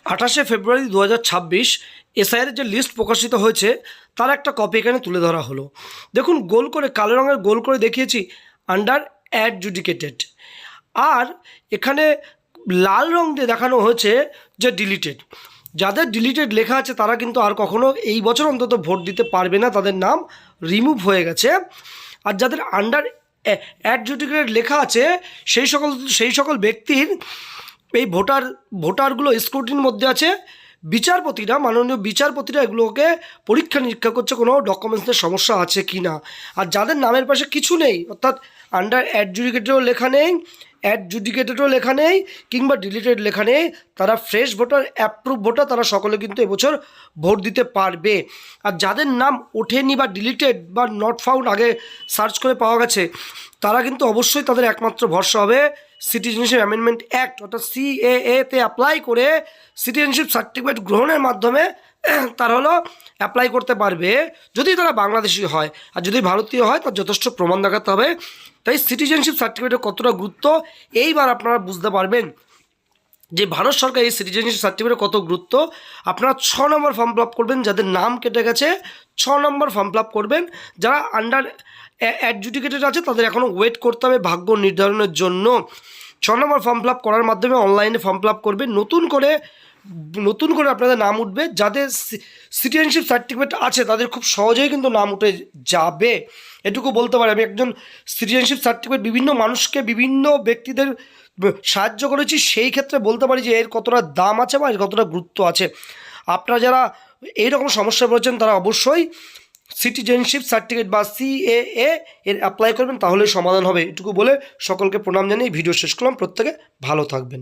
28শে ফেব্রুয়ারি 2026 এসআইয়ের যে লিস্ট প্রকাশিত হয়েছে তার একটা কপি এখানে তুলে ধরা হলো। দেখুন, গোল করে কালো রঙের গোল করে দেখিয়েছি আন্ডার অ্যাডজুডিকেটেড, আর এখানে লাল রং দিয়ে দেখানো হয়েছে যে ডিলিটেড। যাদের ডিলিটেড লেখা আছে তারা কিন্তু আর কখনো এই বছর অন্তত ভোট দিতে পারবে না, তাদের নাম রিমুভ হয়ে গেছে। আর যাদের আন্ডার অ্যাডজুডিকেটেড লেখা আছে সেই সকল ব্যক্তির এই ভোটারগুলো স্ক্রুটিনির মধ্যে আছে। বিচারপতিরা, মাননীয় বিচারপতিরা এগুলোকে পরীক্ষা নিরীক্ষা করছে কোনো ডকুমেন্টসের সমস্যা আছে কি না। আর যাদের নামের পাশে কিছু নেই, অর্থাৎ আন্ডার অ্যাডজুডিকেটেডও লেখা নেই কিংবা ডিলিটেড লেখা নেই, তারা ফ্রেশ ভোটার, অ্যাপ্রুভ ভোটার, তারা সকলে কিন্তু এবছর ভোট দিতে পারবে। আর যাদের নাম ওঠেনি বা ডিলিটেড বা নট ফাউন্ড আগে সার্চ করে পাওয়া গেছে, তারা কিন্তু অবশ্যই তাদের একমাত্র ভরসা হবে সিটিজেনশিপ অ্যামেন্ডমেন্ট অ্যাক্ট অর্থাৎ সিএএতে অ্যাপ্লাই করে সিটিজেনশিপ সার্টিফিকেট গ্রহণের মাধ্যমে তারা অ্যাপ্লাই করতে পারবে যদি তারা বাংলাদেশি হয়। আর যদি ভারতীয় হয় তার যথেষ্ট প্রমাণ দেখাতে হবে। তাই সিটিজেনশিপ সার্টিফিকেটের কতটা গুরুত্ব এইবার আপনারা বুঝতে পারবেন যে ভারত সরকার এই সিটিজেনশিপ সার্টিফিকেটের কত গুরুত্ব। আপনারা 6 নম্বর ফর্ম ফিল আপ করবেন, যাদের নাম কেটে গেছে 6 নম্বর ফর্ম ফিল আপ করবেন। যারা আন্ডার অ্যাডজুডিকেটেড আছে তাদের এখনও ওয়েট করতে হবে ভাগ্য নির্ধারণের জন্য। 6 নম্বর ফর্ম ফিল আপ করার মাধ্যমে অনলাইনে ফর্ম ফিল আপ করবেন, নতুন করে আপনাদের নাম উঠবে। যাদের সিটিজেনশিপ সার্টিফিকেট আছে তাদের খুব সহজেই কিন্তু নাম উঠে যাবে, এটুকু বলতে পারি। আমি একজন সিটিজেনশিপ সার্টিফিকেট বিভিন্ন মানুষকে, বিভিন্ন ব্যক্তিদের সাহায্য করেছি, সেই ক্ষেত্রে বলতে পারি যে এর কতটা দাম আছে বা এর কতটা গুরুত্ব আছে। আপনারা যারা এইরকম সমস্যায় পড়েছেন তারা অবশ্যই সিটিজেনশিপ সার্টিফিকেট বা সিএএ এর অ্যাপ্লাই করবেন, তাহলে সমাধান হবে। এটুকু বলে সকলকে প্রণাম জানিয়ে ভিডিও শেষ করলাম। প্রত্যেকে ভালো থাকবেন।